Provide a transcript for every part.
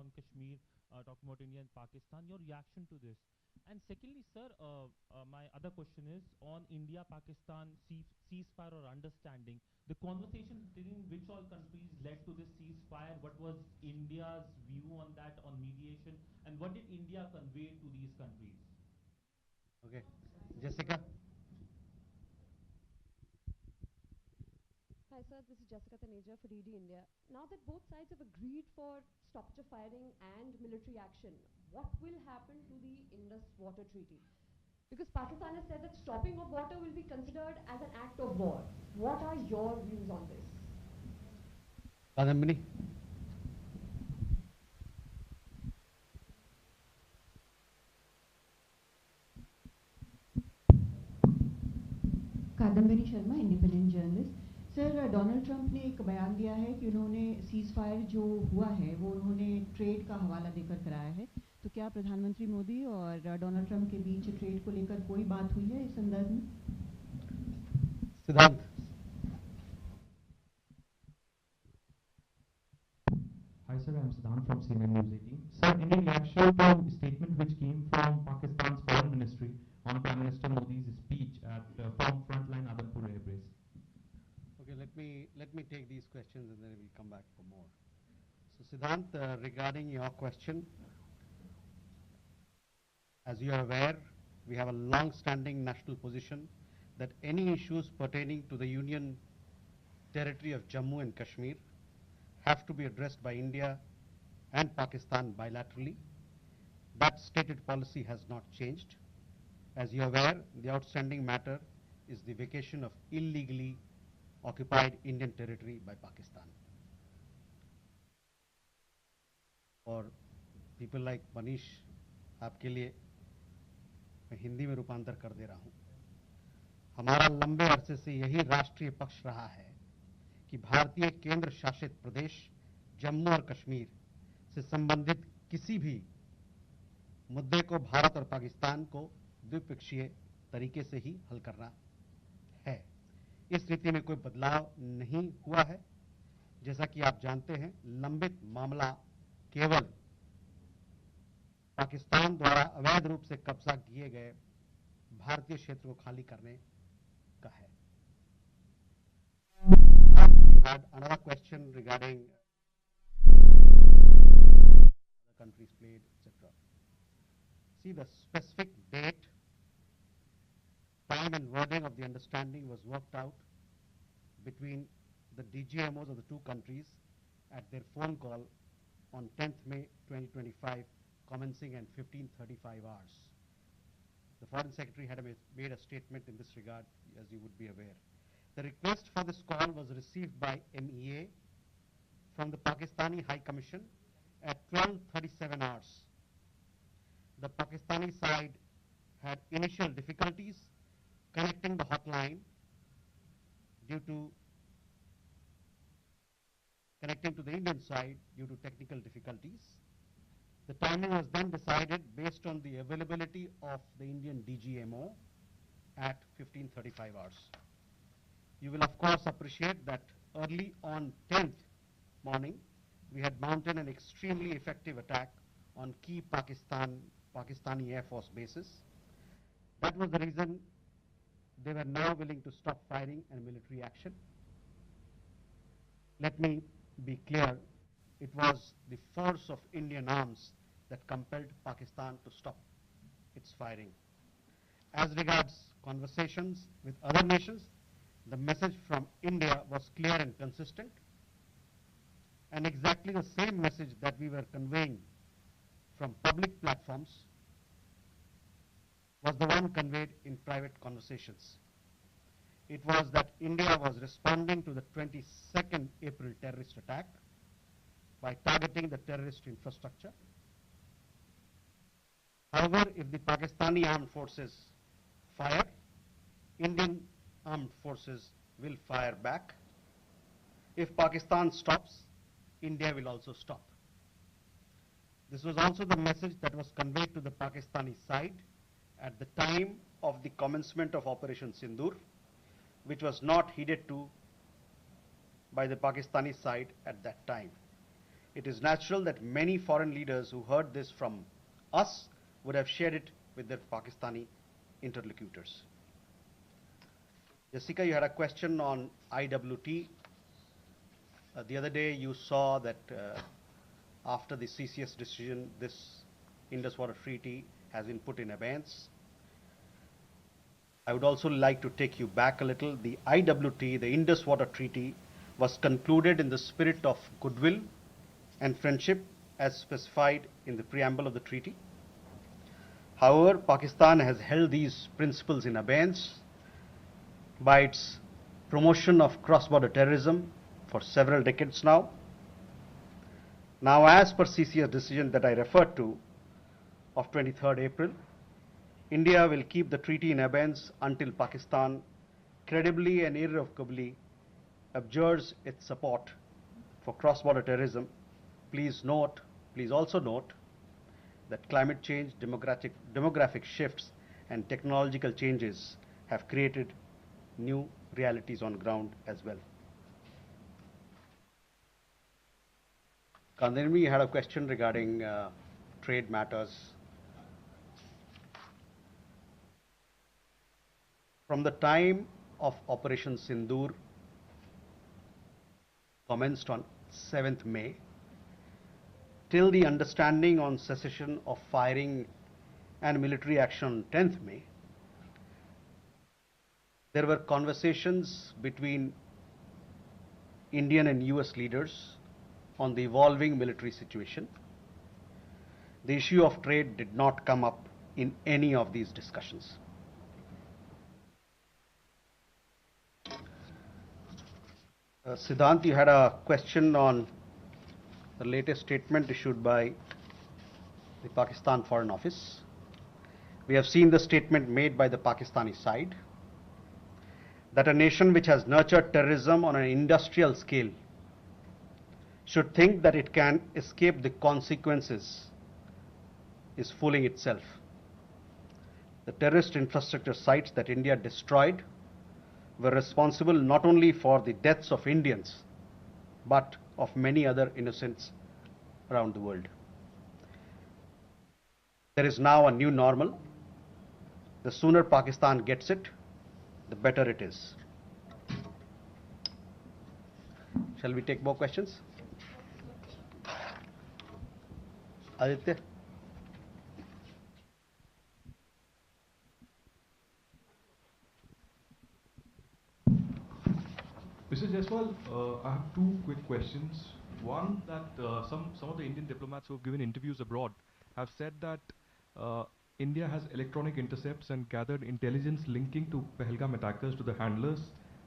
on Kashmir, talking about India and Pakistan, your reaction to this. And secondly, sir, my other question is on India-Pakistan ceasefire or understanding. The conversation between which all countries led to this ceasefire, what was India's view on that, on mediation, and what did India convey to these countries? Okay. Jessica? Hi sir, this is Jessica Taneja for DD India. Now that both sides have agreed for stoppage of firing and military action, what will happen to the Indus Water Treaty? Because Pakistan has said that stopping of water will be considered as an act of war. What are your views on this? Kadambini? Kadambari Sharma, independent journalist. Sir, Donald Trump ने एक बयान दिया है कि उन्होंने cease fire जो हुआ है वो उन्होंने ट्रेड का हवाला देकर कराया है। तो क्या प्रधानमंत्री मोदी और डोनाल्ड ट्रंप के बीच ट्रेड को लेकर कोई बात हुई है इस संदर्भ में? सिद्धांत? Hi sir, I'm Siddhant from CNN News 18. Sir, in reaction to a statement which came from Pakistan's Foreign Ministry on Prime Minister Modi's speech at from Frontline Adapur Air Base. Okay, let me take these questions and then we'll come back for more. So Siddhant, regarding your question, as you are aware, we have a long-standing national position that any issues pertaining to the Union territory of Jammu and Kashmir have to be addressed by India and Pakistan bilaterally. That stated policy has not changed. As you are aware, the outstanding matter is the vacation of illegally occupied Indian territory by Pakistan. और people like Manish, आपके लिए मैं हिंदी में रूपांतर कर दे रहा हूँ। हमारा लंबे अरसे से यही राष्ट्रीय पक्ष रहा है कि भारतीय केंद्र शासित प्रदेश जम्मू और कश्मीर से संबंधित किसी भी मुद्दे को भारत और पाकिस्तान को द्विपक्षीय तरीके से ही हल करना है। इस नीति में कोई बदलाव नहीं हुआ है। जैसा कि आप जानते हैं, लंबित मामला केवल पाकिस्तान द्वारा अवैध रूप से कब्जा किए गए भारतीय क्षेत्र को खाली करने का है। You had another question regarding other countries played, etc. See, the specific date, time and wording of the understanding was worked out between the DGMOs of the two countries at their phone call on 10th May 2025, commencing at 15:35 hours. The Foreign Secretary had made a statement in this regard, as you would be aware. The request for this call was received by MEA from the Pakistani High Commission at 12:37 hours. The Pakistani side had initial difficulties connecting the hotline due to connecting to the Indian side due to technical difficulties. The timing was then decided based on the availability of the Indian DGMO at 15:35 hours. You will of course appreciate that early on 10th morning, we had mounted an extremely effective attack on key Pakistani Air Force bases. That was the reason they were now willing to stop firing and military action. Let me be clear, it was the force of Indian arms that compelled Pakistan to stop its firing. As regards conversations with other nations, the message from India was clear and consistent, and exactly the same message that we were conveying from public platforms was the one conveyed in private conversations. It was that India was responding to the 22nd April terrorist attack by targeting the terrorist infrastructure. However, if the Pakistani armed forces fire, Indian armed forces will fire back. If Pakistan stops, India will also stop. This was also the message that was conveyed to the Pakistani side at the time of the commencement of Operation Sindoor, which was not heeded to by the Pakistani side at that time. it is natural that many foreign leaders who heard this from us would have shared it with their Pakistani interlocutors. Jessica, you had a question on IWT. The other day you saw that after the CCS decision, this Indus Water Treaty has been put in abeyance. I would also like to take you back a little. The IWT, the Indus Water Treaty, was concluded in the spirit of goodwill and friendship as specified in the preamble of the treaty. However, Pakistan has held these principles in abeyance by its promotion of cross-border terrorism for several decades now. Now, as per CCS decision that I referred to of 23rd April, India will keep the treaty in abeyance until Pakistan credibly and irrevocably abjures its support for cross-border terrorism. Please also note that climate change, demographic shifts, and technological changes have created new realities on ground as well. Kandanvi had a question regarding trade matters. From the time of Operation Sindoor, commenced on 7th May, till the understanding on cessation of firing and military action on 10th May, there were conversations between Indian and US leaders on the evolving military situation. The issue of trade did not come up in any of these discussions. Siddhant, you had a question on the latest statement issued by the Pakistan Foreign Office. We have seen the statement made by the Pakistani side that a nation which has nurtured terrorism on an industrial scale should think that it can escape the consequences is fooling itself. The terrorist infrastructure sites that India destroyed were responsible not only for the deaths of Indians, but of many other innocents around the world. There is now a new normal. The sooner Pakistan gets it, the better it is. Shall we take more questions? Aditya? Mr. Jaiswal, I have two quick questions. One, that some of the Indian diplomats who have given interviews abroad have said that India has electronic intercepts and gathered intelligence linking to Pahalgam attackers to the handlers,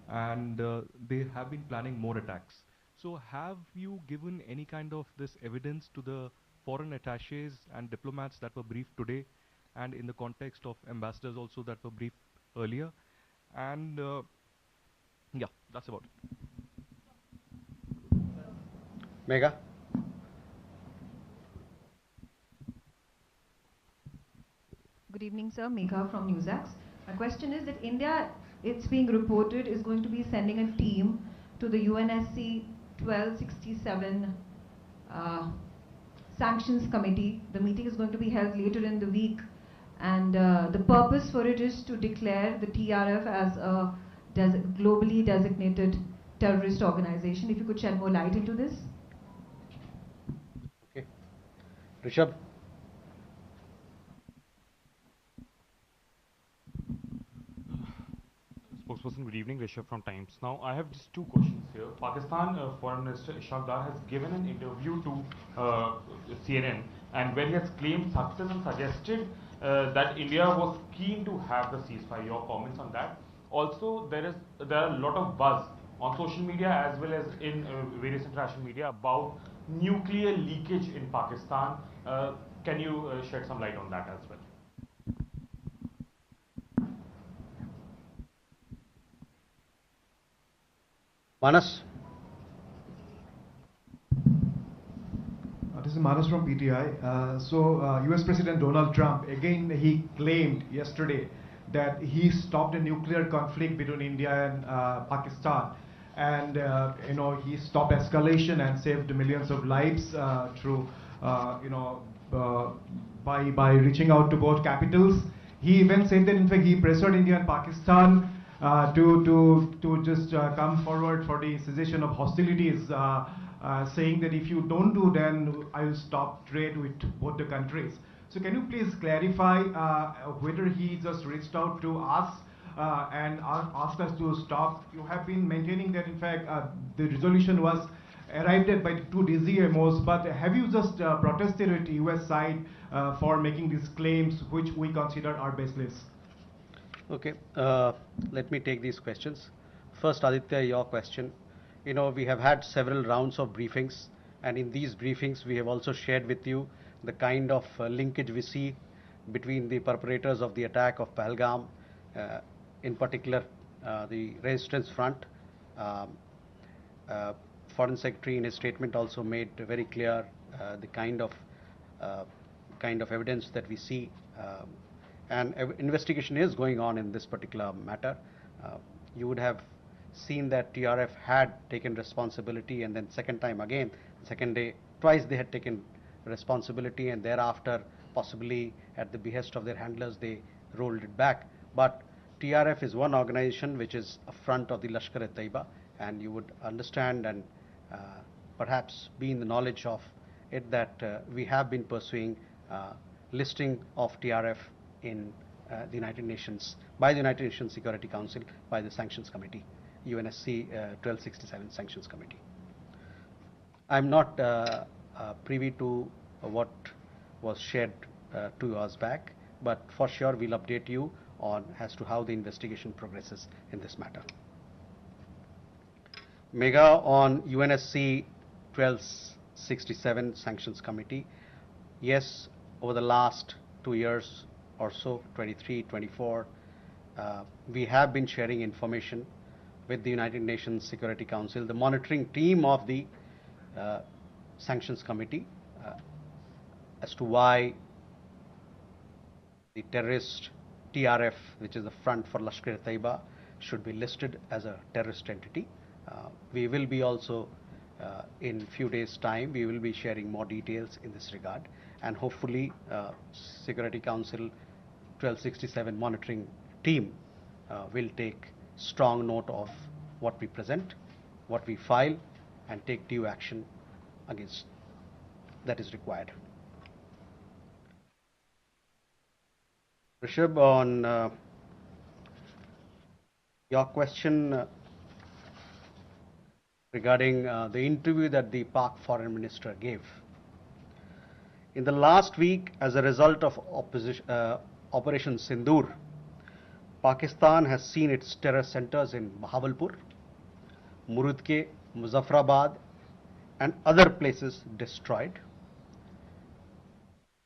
and they have been planning more attacks. So have you given any kind of this evidence to the foreign attaches and diplomats that were briefed today, and in the context of ambassadors also that were briefed earlier? And yeah, that's about it. Megha? Good evening, sir. Megha from Newsx. My question is that India, it's being reported, is going to be sending a team to the UNSC 1267 Sanctions Committee. The meeting is going to be held later in the week, and the purpose for it is to declare the TRF as a globally designated terrorist organization. If you could shed more light into this. Okay. Rishabh? Spokesperson, good evening. Rishabh from Times. Now, I have just two questions here. Pakistan Foreign Minister Ishaq Dar has given an interview to CNN, and where he has claimed success and suggested that India was keen to have the ceasefire. Your comments on that? Also, there are a lot of buzz on social media as well as in various international media about nuclear leakage in Pakistan. Can you shed some light on that as well? Manas? This is Manas from PTI. US President Donald Trump, again, he claimed yesterday that he stopped a nuclear conflict between India and Pakistan. and he stopped escalation and saved millions of lives through by reaching out to both capitals. He even said that in fact he pressured India and Pakistan to just come forward for the cessation of hostilities, saying that if you don't do, then I will stop trade with both the countries. So can you please clarify whether he just reached out to us and asked us to stop? You have been maintaining that in fact the resolution was arrived at by the two DGMOs, but have you just protested at US side for making these claims which we consider are baseless? Okay, let me take these questions. First, Aditya, your question. We have had several rounds of briefings, and in these briefings, we have also shared with you the kind of linkage we see between the perpetrators of the attack of Pahalgam, in particular the Resistance Front. Foreign Secretary in his statement also made very clear the kind of evidence that we see. And investigation is going on in this particular matter. You would have seen that TRF had taken responsibility, and then second time again, second day, twice they had taken responsibility, and thereafter, possibly at the behest of their handlers, they rolled it back. But TRF is one organization which is a front of the Lashkar-e-Taiba, and you would understand and perhaps be in the knowledge of it that we have been pursuing listing of TRF in the United Nations, by the United Nations Security Council, by the Sanctions Committee, UNSC 1267 Sanctions Committee. I'm not privy to what was shared 2 hours back, but for sure we'll update you on as to how the investigation progresses in this matter. MEA on UNSC 1267 Sanctions Committee. Yes, over the last 2 years or so, 23, 24, we have been sharing information with the United Nations Security Council, the monitoring team of the Sanctions Committee, as to why the terrorist TRF, which is the front for Lashkar-e-Taiba, should be listed as a terrorist entity. We will be also, in few days' time, we will be sharing more details in this regard, and hopefully Security Council 1267 monitoring team will take strong note of what we present, what we file, and take due action against that is required. Rishabh, on your question regarding the interview that the Pak Foreign Minister gave. In the last week, as a result of Operation Sindoor, Pakistan has seen its terror centers in Bahawalpur, Murudke, Muzaffarabad, and other places destroyed.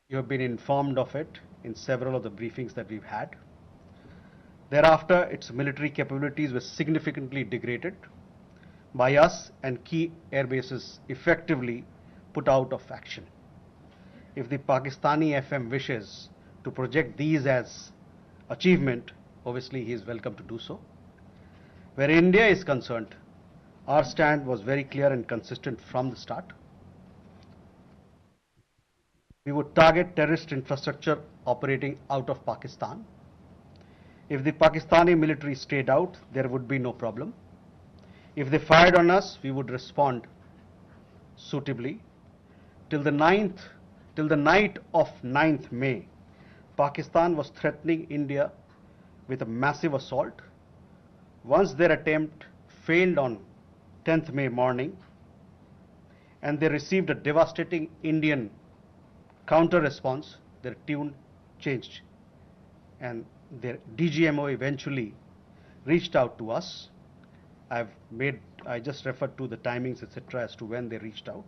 You have been informed of it in several of the briefings that we've had. Thereafter, its military capabilities were significantly degraded by us, and key air bases effectively put out of action. If the Pakistani FM wishes to project these as achievement, obviously he is welcome to do so. Where India is concerned, our stand was very clear and consistent from the start. We would target terrorist infrastructure operating out of Pakistan. If the Pakistani military stayed out, there would be no problem. If they fired on us, we would respond suitably. Till the night of 9th May, Pakistan was threatening India with a massive assault. Once their attempt failed on 10th May morning, and they received a devastating Indian counter response, their tune changed, and their DGMO eventually reached out to us. I just referred to the timings, etc., as to when they reached out.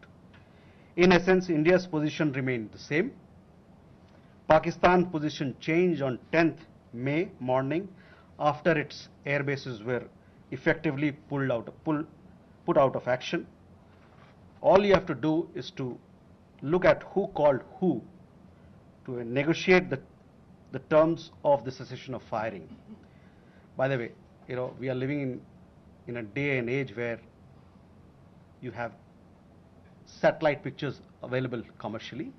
In essence, India's position remained the same. Pakistan's position changed on 10th May morning after its air bases were effectively put out of action. All you have to do is to look at who called who to negotiate the terms of the cessation of firing. By the way, we are living in in a day and age where you have satellite pictures available commercially,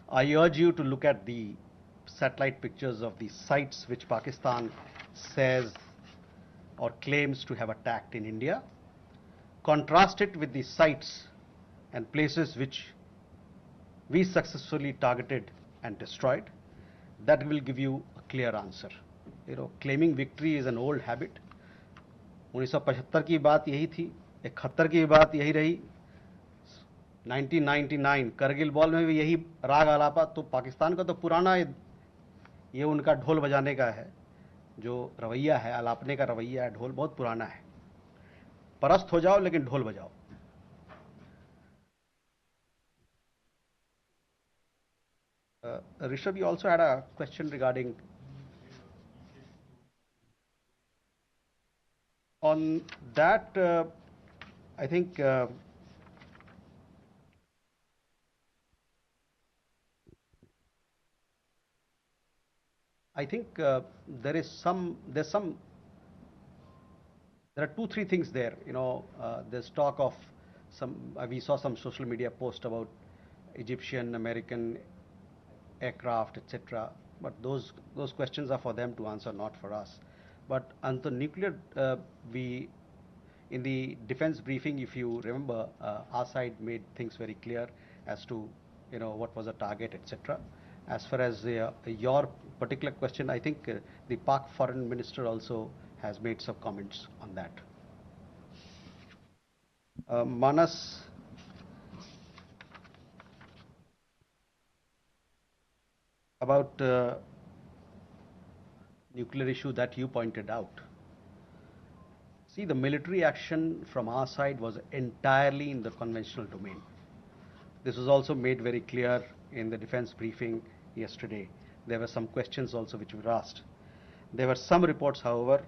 I urge you to look at the satellite pictures of the sites which Pakistan says or claims to have attacked in India. Contrast it with the sites and places which we successfully targeted and destroyed. That will give you a clear answer. You know, claiming victory is an old habit. 1975 की बात यही थी, 71 की बात यही रही, 1999 Kargil war में भी यही राग आलापा. तो पाकिस्तान का तो पुराना ये उनका ढोल बजाने का है, जो रवैया है, आलापने का रवैया है, ढोल बहुत पुराना है. परस्त हो जाओ लेकिन ढोल बजाओ. Rishabh, you also had a question regarding on that. I think there are 2-3 things there. You know, there's talk of some. We saw some social media post about Egyptian, American aircraft, etc. But those questions are for them to answer, not for us. But on the nuclear, in the defense briefing, if you remember, our side made things very clear as to, you know, what was the target, etc. As far as your particular question, I think the Pak foreign minister also has made some comments on that. Manas, about nuclear issue that you pointed out. See, the military action from our side was entirely in the conventional domain. This was also made very clear in the defense briefing yesterday. There were some questions also which were asked. There were some reports, however,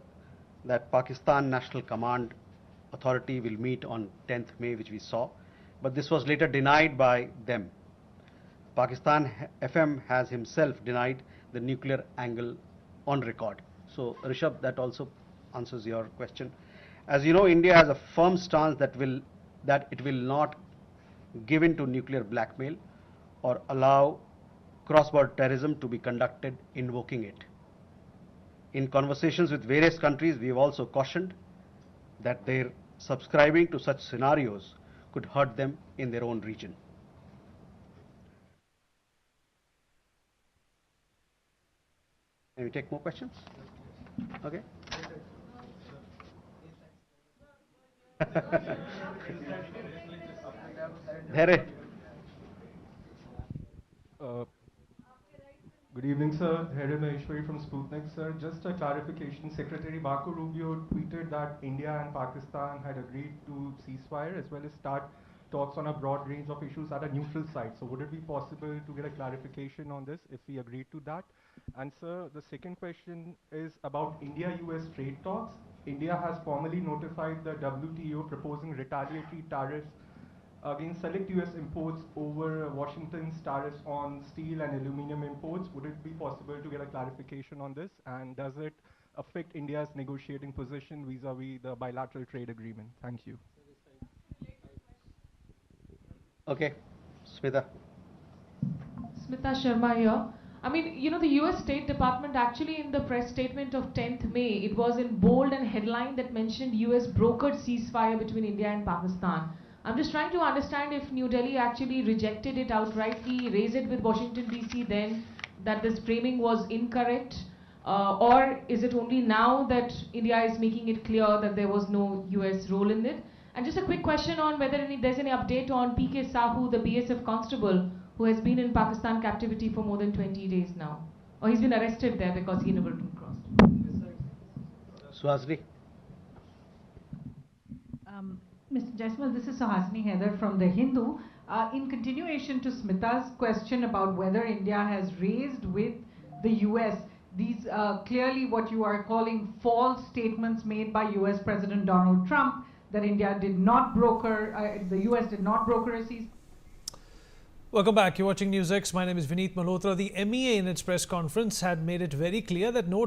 that Pakistan National Command Authority will meet on 10th May, which we saw, but this was later denied by them. Pakistan FM has himself denied the nuclear angle on record. So, Rishabh, that also answers your question. As you know, India has a firm stance that it will not give in to nuclear blackmail or allow cross-border terrorism to be conducted invoking it. In conversations with various countries, we have also cautioned that their subscribing to such scenarios could hurt them in their own region. Can we take more questions? Okay. Good evening, sir. Here Maheshwari from Sputnik, sir. Just a clarification. Secretary Marco Rubio tweeted that India and Pakistan had agreed to ceasefire as well as start talks on a broad range of issues at a neutral site. So would it be possible to get a clarification on this if we agreed to that? And sir, the second question is about India-US trade talks. India has formally notified the WTO proposing retaliatory tariffs against select US imports over Washington's tariffs on steel and aluminum imports. Would it be possible to get a clarification on this? And does it affect India's negotiating position vis-a-vis the bilateral trade agreement? Thank you. Okay, Smita. Smita Sharma here. I mean, you know, the US State Department actually in the press statement of 10th May, it was in bold and headline that mentioned US brokered ceasefire between India and Pakistan. I'm just trying to understand if New Delhi actually rejected it outrightly, raised it with Washington DC then, that this framing was incorrect, or is it only now that India is making it clear that there was no US role in it? And just a quick question on whether there's any update on PK Sahu, the BSF constable, who has been in Pakistan captivity for more than 20 days now. Or he's been arrested there because he never crossed. Suhasini. Mr. Jaiswal, this is Suhasini Heather from The Hindu. In continuation to Smita's question about whether India has raised with the US these clearly what you are calling false statements made by US President Donald Trump that India did not broker, the US did not broker a ceasefire. Welcome back. You're watching Newsx. My name is Vineet Malhotra. The MEA in its press conference had made it very clear that no